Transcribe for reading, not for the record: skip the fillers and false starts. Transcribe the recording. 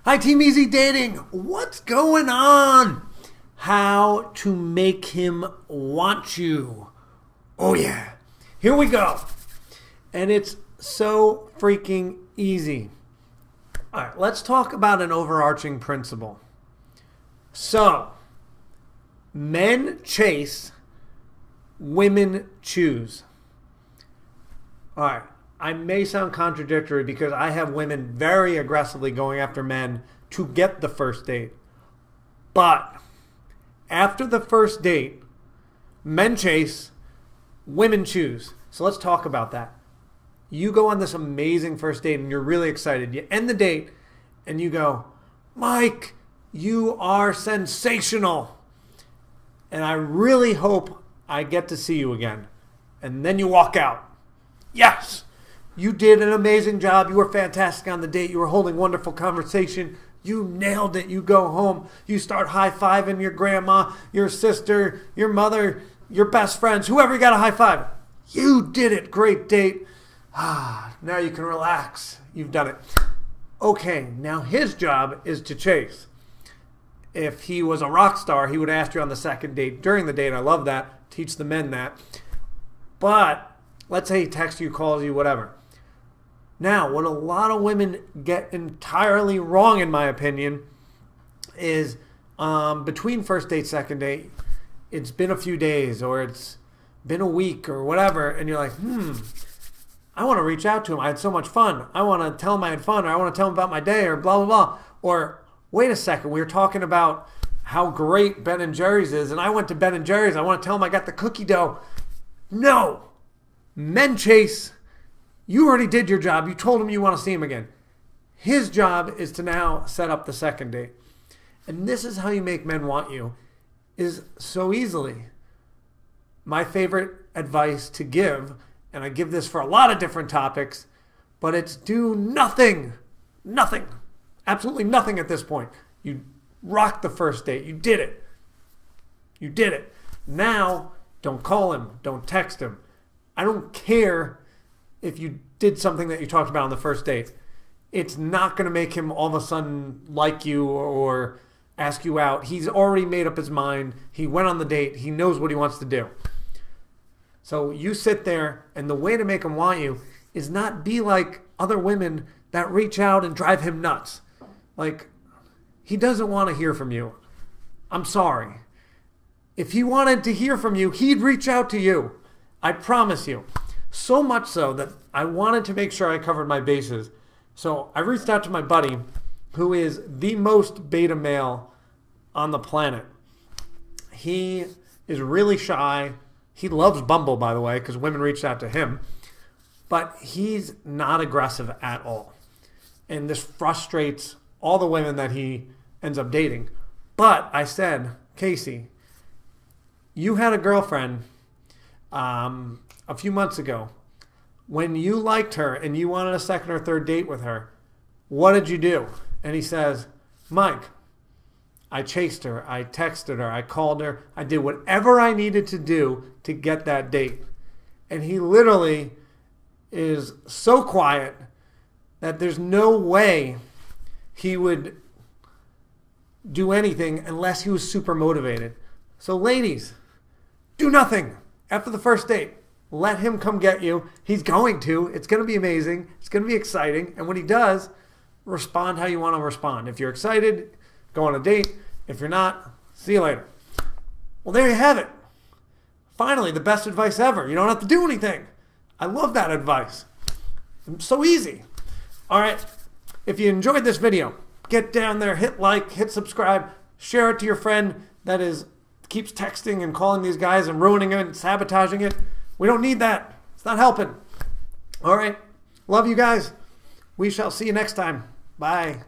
Hi, Team Easy Dating. What's going on? How to make him want you. Oh, yeah. Here we go. And it's so freaking easy. All right, let's talk about an overarching principle. So, men chase, women choose. All right. I may sound contradictory because I have women very aggressively going after men to get the first date. But after the first date, men chase, women choose. So let's talk about that. You go on this amazing first date and you're really excited. You end the date and you go, Mike, you are sensational. And I really hope I get to see you again. And then you walk out. Yes. You did an amazing job. You were fantastic on the date. You were holding wonderful conversation. You nailed it. You go home. You start high-fiving your grandma, your sister, your mother, your best friends, whoever you got a high five. You did it. Great date. Now you can relax. You've done it. Okay, now his job is to chase. If he was a rock star, he would ask you on the second date during the date. I love that. Teach the men that. But let's say he texts you, calls you, whatever. Now, what a lot of women get entirely wrong, in my opinion, is between first date, second date, it's been a few days or it's been a week or whatever, and you're like, I want to reach out to him. I had so much fun. I want to tell him I had fun, or I want to tell him about my day, or blah, blah, blah. Or, wait a second, we were talking about how great Ben & Jerry's is, and I went to Ben & Jerry's. I want to tell him I got the cookie dough. No. Men chase. You already did your job. You told him you want to see him again. His job is to now set up the second date. And this is how you make men want you, is so easily. My favorite advice to give, and I give this for a lot of different topics, but it's do nothing. Nothing. Absolutely nothing at this point. You rocked the first date. You did it. You did it. Now, don't call him. Don't text him. I don't care if you did something that you talked about on the first date. It's not going to make him all of a sudden like you or ask you out. He's already made up his mind. He went on the date. He knows what he wants to do. So you sit there, and the way to make him want you is not be like other women that reach out and drive him nuts. Like, he doesn't want to hear from you. I'm sorry. If he wanted to hear from you, he'd reach out to you. I promise you. So much so that I wanted to make sure I covered my bases. So I reached out to my buddy, who is the most beta male on the planet. He is really shy. He loves Bumble, by the way, because women reached out to him. But he's not aggressive at all. And this frustrates all the women that he ends up dating. But I said, Casey, you had a girlfriend a few months ago. When you liked her and you wanted a second or third date with her, what did you do? And he says, Mike, I chased her, I texted her, I called her, I did whatever I needed to do to get that date. And he literally is so quiet that there's no way he would do anything unless he was super motivated. So ladies, do nothing after the first date. Let him come get you. He's going to. It's going to be amazing. It's going to be exciting. And when he does, respond how you want to respond. If you're excited, go on a date. If you're not, see you later. Well, there you have it. Finally, the best advice ever. You don't have to do anything. I love that advice. It's so easy. All right. If you enjoyed this video, get down there, hit like, hit subscribe, share it to your friend that keeps texting and calling these guys and ruining it and sabotaging it. We don't need that. It's not helping. All right. Love you guys. We shall see you next time. Bye.